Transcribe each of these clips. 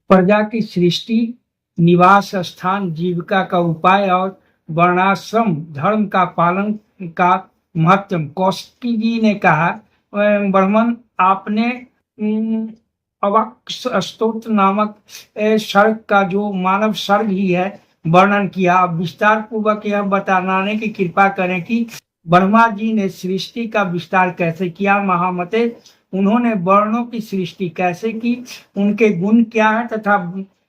प्रजा की सृष्टि, निवास स्थान, जीविका का उपाय और वर्णाश्रम धर्म का पालन का महत्व। कौशिकी जी ने कहा, ब्राह्मण आपने अवाक् स्तोत्र नामक सर्ग का जो मानव सर्ग ही है वर्णन किया। अब विस्तार पूर्वक यह बताने की कृपा करें कि ब्रह्मा जी ने सृष्टि का विस्तार कैसे किया। महामते, उन्होंने वर्णों की सृष्टि कैसे की, उनके गुण क्या है तथा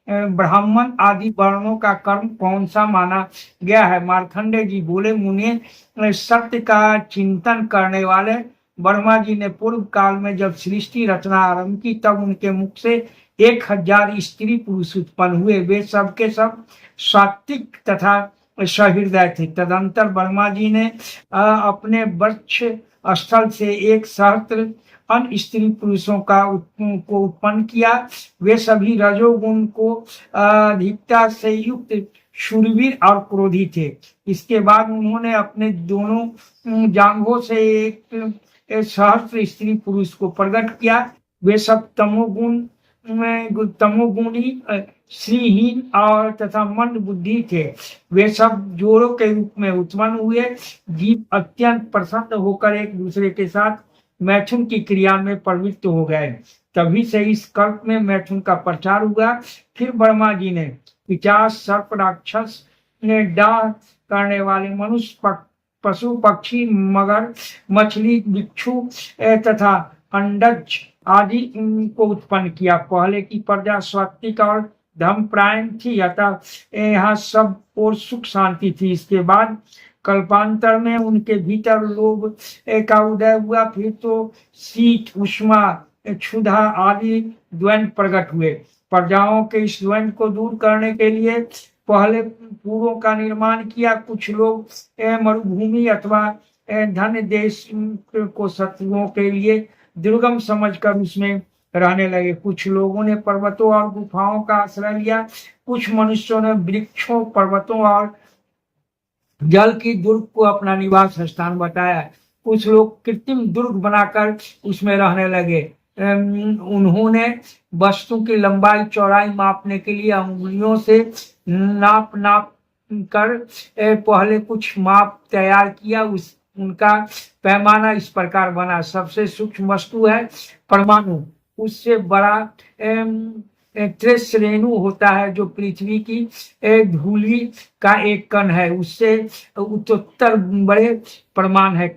ब्राह्मण आदि वर्णों का कर्म कौन सा माना गया है। मार्कंडेय जी बोले, मुने, सत्य का चिंतन करने वाले ब्रह्मा जी ने पूर्व काल में जब सृष्टि रचना आरंभ की तब उनके मुख से 1000 स्त्री पुरुष उत्पन्न हुए। वे सब के सब सात्विक तथा सहृदय थे। तदंतर ब्रह्मा जी ने अपने वक्ष स्थल से 1 सहस्त्र अन्य स्त्री पुरुषों को उत्पन्न किया। वे सभी रजोगुण को अधिकता से युक्त शूरवीर और क्रोधी थे। इसके बाद उन्होंने अपने दोनों जांघों से एक सहस्त्र स्त्री पुरुष को प्रकट किया। वे सब तमोगुणी, श्रीहीन और तथा मंद बुद्धि थे। वे सब जोड़ों के रूप में उत्पन्न हुए। जीव अत्यंत प्रसन्न होकर एक दूसरे के साथ मैथुन की क्रिया में प्रवृत्त हो गए। तभी से इस कल्प में मैथुन का प्रचार हुआ। फिर ब्रह्मा जी ने 50 सर्प राक्षस ने डाह करने वाले मनुष्य, पशु, पक्षी, मगर, मछली, बिच्छू तथा अंडज आदि को उत्पन्न किया। पहले की प्रजा सात्विक और धर्मपरायण थी, अतः यहाँ सब और सुख शांति थी। इसके बाद कल्पांतर में उनके भीतर लोभ का उदय हुआ। फिर तो शीत, उष्मा, क्षुधा आदि द्वंद्व प्रकट हुए। प्रजाओं के इस द्वंद्व को दूर करने के लिए पहले पूर्वों का निर्माण किया। कुछ लोग मरुभूमि अथवा धन्य देश को शत्रुओं के लिए दुर्गम समझकर उसमें रहने लगे। कुछ लोगों ने पर्वतों और गुफाओं का आश्रय लिया। कुछ मनुष्यों ने वृक्षों, पर्वतों और जल की दुर्ग को अपना निवास स्थान बताया। कुछ लोग कृत्रिम दुर्ग बनाकर उसमें रहने लगे। उन्होंने वस्तु की लंबाई चौड़ाई मापने के लिए अंगुलियों से नाप कर पहले कुछ माप तैयार किया। उनका पैमाना इस प्रकार बना। सबसे सूक्ष्म वस्तु है परमाणु। उससे बड़ा त्रिश रेणु होता है जो पृथ्वी की धूलि का एक कण है। उससे उत्तर बड़े परमाणु है।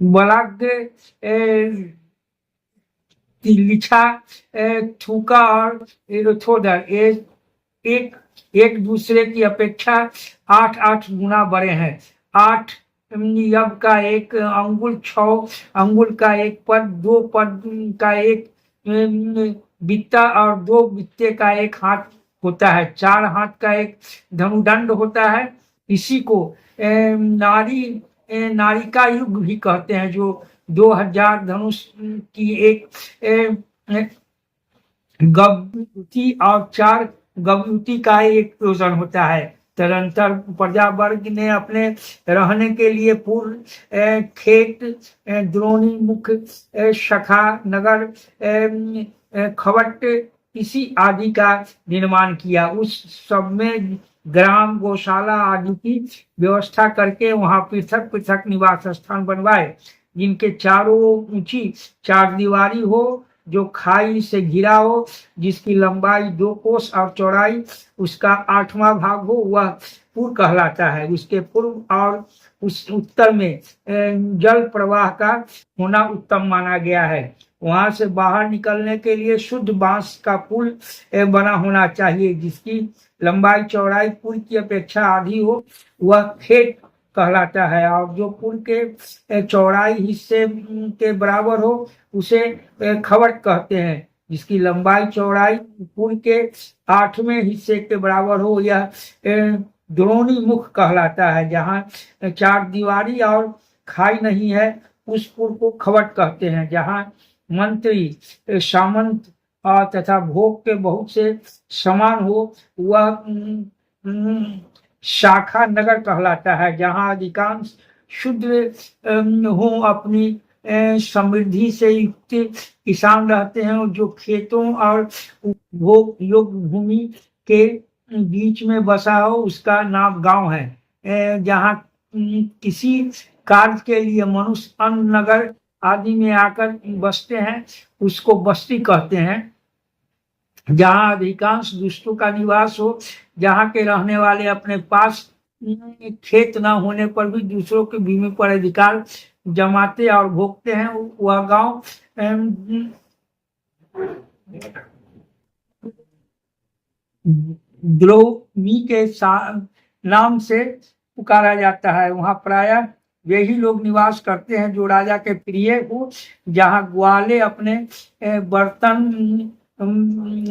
बलाग्र, लिछा, थूका और एरोथोडर एक दूसरे की अपेक्षा 8 गुना बड़े हैं। 8 यब का एक अंगुल, 6 अंगुल का एक पद, 2 पद का एक बित्ता और 2 बित्ते का एक हाथ होता है। 4 हाथ का एक धनुदंड होता है। इसी को नारिका युग भी कहते हैं, जो 2000 धनुष की एक गवयुति और 4 गवयुति का एक योजन होता है। तदंतर प्रजा वर्ग ने अपने रहने के लिए पूर्व खेत, द्रोणी, मुख, शखा, नगर, खवट इसी आदि का निर्माण किया। उस सब में ग्राम, गौशाला आदि की व्यवस्था करके वहां पृथक पृथक निवास स्थान बनवाए, जिनके चारों ऊंची 4 दीवारी हो, जो खाई से घिरा हो, जिसकी लंबाई 2 कोस और चौड़ाई उसका 8वां भाग हो, वह पुर कहलाता है। उसके पूर्व और उस उत्तर में जल प्रवाह का होना उत्तम माना गया है। वहां से बाहर निकलने के लिए शुद्ध बांस का पुल बना होना चाहिए, जिसकी लंबाई चौड़ाई पुल की अपेक्षा आधी हो, वह खेत कहलाता है। और जो पुल के चौड़ाई हिस्से के बराबर हो उसे खवट कहते हैं। जिसकी लंबाई चौड़ाई पुल के 8वें हिस्से के बराबर हो, यह द्रोणी मुख कहलाता है। जहाँ 4 दीवारी और खाई नहीं है उस पुल को खवट कहते हैं। जहाँ मंत्री, सामंत तथा भोग के बहुत से समान हो, वह शाखा नगर कहलाता है। जहाँ अधिकांश शूद्र हो अपनी समृद्धि से युक्त किसान रहते हैं, जो खेतों और उपभोग योग्य भूमि के बीच में बसा हो, उसका नाम गांव है। जहाँ किसी कार्य के लिए मनुष्य अन्न नगर आदि में आकर बसते हैं, उसको बस्ती कहते हैं। जहाँ अधिकांश दुष्टों का निवास हो, जहाँ के रहने वाले अपने पास खेत न होने पर भी दूसरों के भूमि पर अधिकार जमाते और भोगते हैं, वह गांव द्रोमी के नाम से पुकारा जाता है। वहां प्रायः वही लोग निवास करते हैं जो राजा के प्रिय हो, जहाँ ग्वाले अपने बर्तन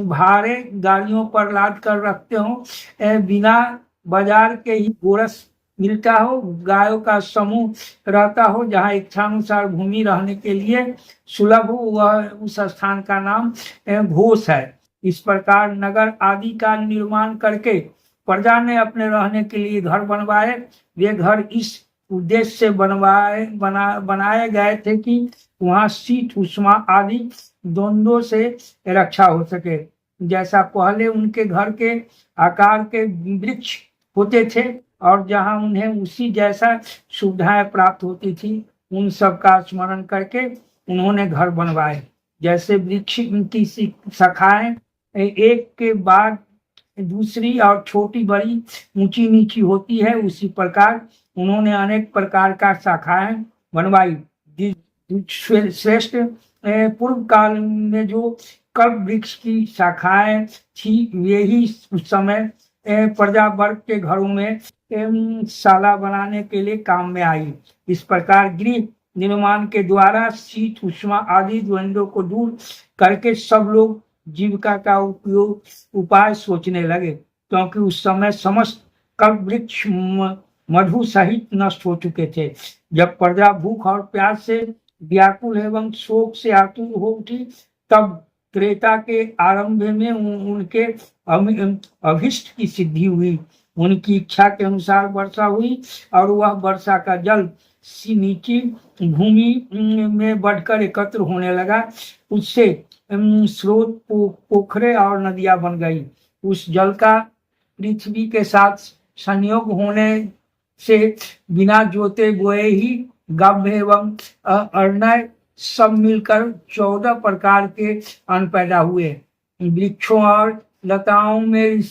भारे गाड़ियों पर लाद कर रखते हो, बिना बाजार के ही गोरस मिलता हो, गायों का समूह रहता हो, जहाँ इच्छानुसार भूमि रहने के लिए सुलभ हो, वह उस स्थान का नाम घोष है। इस प्रकार नगर आदि का निर्माण करके प्रजा ने अपने रहने के लिए घर बनवाए। वे घर इस उद्देश्य से बनाए गए थे कि वहां शीत उष्मा आदि द्वंद्वों से रक्षा हो सके। जैसा पहले उनके घर के आकार के वृक्ष होते थे और जहां उन्हें उसी जैसा सुविधाएं प्राप्त होती थी, उन सब का स्मरण करके उन्होंने घर बनवाए। जैसे वृक्ष की शाखाएं एक के बाद दूसरी और छोटी बड़ी ऊंची नीची होती है, उसी प्रकार उन्होंने अनेक प्रकार का शाखाएं बनवाई। श्रेष्ठ पूर्व काल में जो कल्प वृक्ष की शाखाएं थी, वे ही उस समय प्रजा वर्ग के घरों में शाला बनाने के लिए काम में आई। इस प्रकार गृह निर्माण के द्वारा शीत उष्मा आदि द्वंद्वों को दूर करके सब लोग जीविका का उपाय सोचने लगे, क्योंकि उस समय समस्त कल्प वृक्ष मधु सहित नष्ट हो चुके थे। जब प्रजा भूख और प्यास से व्याकुल एवं शोक से आतुर हो उठी, तब त्रेता के आरंभ में उनके अभिष्ट की सिद्धि हुई। उनकी इच्छा के अनुसार वर्षा हुई और वह वर्षा का जल नीची भूमि में बढ़कर एकत्र होने लगा। उससे स्रोत पोखरे और नदियां बन गई। उस जल का पृथ्वी के साथ संयोग होने से बिना जोते बोए ही गभ्य एवं अर्णय सब मिलकर 14 प्रकार के अन्न पैदा हुए। वृक्षों और लताओं में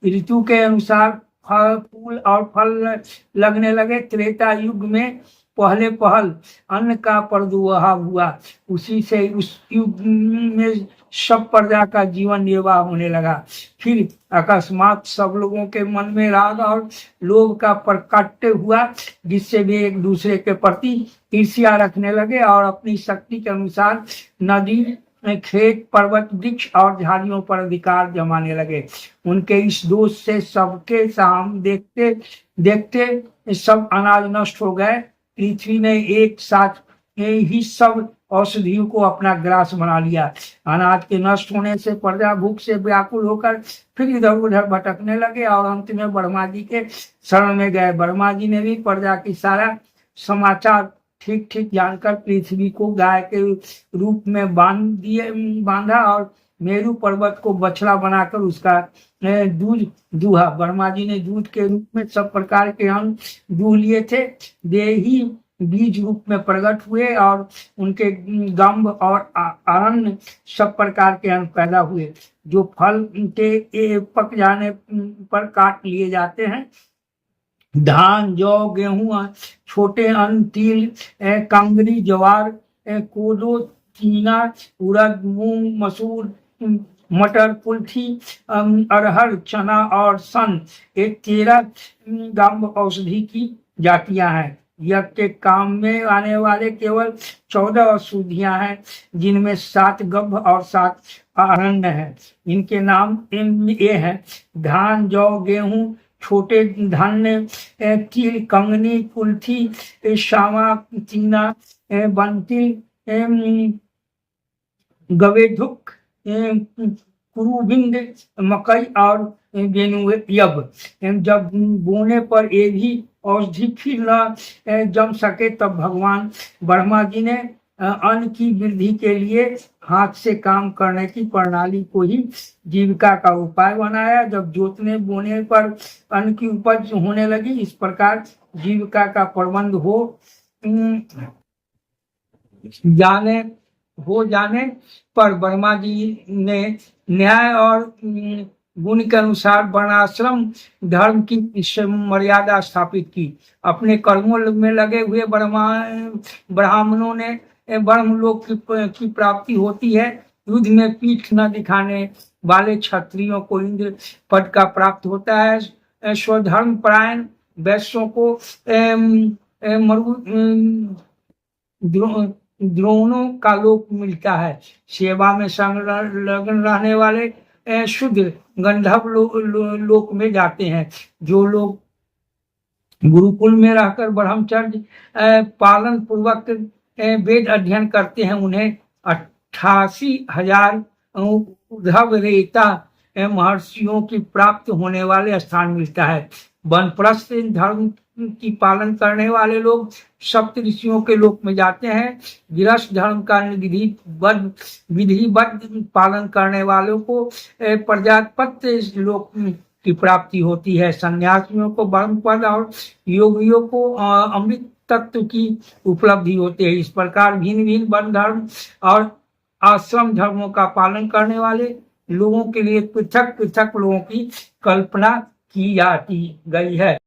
ऋतु के अनुसार फूल और फल लगने लगे। त्रेता युग में पहल अन्न का प्रादुर्भाव हुआ। उसी से उस युग में सब प्रजा का जीवन निर्वाह होने लगा। फिर अकस्मात सब लोगों के मन में राग और लोभ का प्रकट हुआ, जिससे वे एक दूसरे के प्रति ईर्ष्या रखने लगे और अपनी शक्ति के अनुसार नदी, खेत, पर्वत, वृक्ष और झाड़ियों पर अधिकार जमाने लगे। उनके इस दोष से सबके सामने देखते देखते सब अनाज नष्ट हो गए। पृथ्वी ने एक साथ ही सब औषधियों को अपना ग्रास बना लिया। अनाज के नष्ट होने से प्रजा भूख से व्याकुल होकर फिर इधर उधर भटकने लगे और अंत में ब्रह्मा जी के शरण में गए। ब्रह्मा जी ने भी प्रजा की सारा समाचार ठीक ठीक जानकर पृथ्वी को गाय के रूप में बांधा और मेरू पर्वत को बछड़ा बनाकर उसका दूध दूहा। ब्रह्मा जी ने दूध के रूप में सब प्रकार के अन्न दूह लिए थे। वे ही बीज रूप में प्रकट हुए और उनके गंभ और अरण्य सब प्रकार के अन्न पैदा हुए, जो फल के पक जाने पर काट लिए जाते हैं। धान, जौ, गेहूं, छोटे अन्न, तिल, कांगरी, ज्वार, कोदो, चीना, उड़द, मूंग, मसूर, मटर, कुल्थी, अरहर, चना और सन, ये 13 गंभ औषधि की जातियां हैं। यज्ञ के काम में आने वाले केवल 14 औषधियां हैं, जिनमें 7 गंभ और 7 अरण्य हैं। इनके नाम ये हैं: धान, जौ, गेहूं, छोटे धान्य, तिल, कंगनी, कुल्थी, शामा, चीना, बंतिल, गवेधुक, कुरुबिंद, मकई और गेनूयब। जब बोने पर ये भी औषधि फिर न जम सके तब भगवान ब्रह्मा जी ने अन्न की वृद्धि के लिए हाथ से काम करने की प्रणाली को ही जीविका का उपाय बनाया। जब जोतने बोने पर अन्न की उपज होने लगी, इस प्रकार जीविका का प्रबंध हो जाने पर ब्रह्मा जी ने न्याय और गुण के अनुसार वर्णाश्रम धर्म की मर्यादा स्थापित की। अपने कर्मों में लगे हुए ब्राह्मणों ने ब्रह्मलोक की प्राप्ति होती है। युद्ध में पीठ न दिखाने वाले क्षत्रियों को इंद्र पद का प्राप्त होता है। स्वधर्म परायण वैश्यों को द्रोणों का लोक मिलता है। सेवा में संलग्न रहने वाले शूद्र गंधर्व लोक में जाते हैं। जो लोग गुरुकुल में रहकर ब्रह्मचर्य पालन पूर्वक वेद अध्ययन करते हैं, उन्हें 88,000 उद्धवरेता महर्षियों की प्राप्त होने वाले स्थान मिलता है। वनप्रस्थ धर्म की पालन करने वाले लोग सप्त ऋषियों के लोक में जाते हैं। गृहस्थ धर्म का विधिबद्ध पालन करने वालों को प्रजापत्य लोक की प्राप्ति होती है। सन्यासियों को ब्रह्म पद और योगियों को अमृत तत्व की उपलब्धि होती है। इस प्रकार भिन्न भिन्न वर्ण धर्म और आश्रम धर्मों का पालन करने वाले लोगों के लिए पृथक पृथक लोगों की कल्पना की जाती गई है।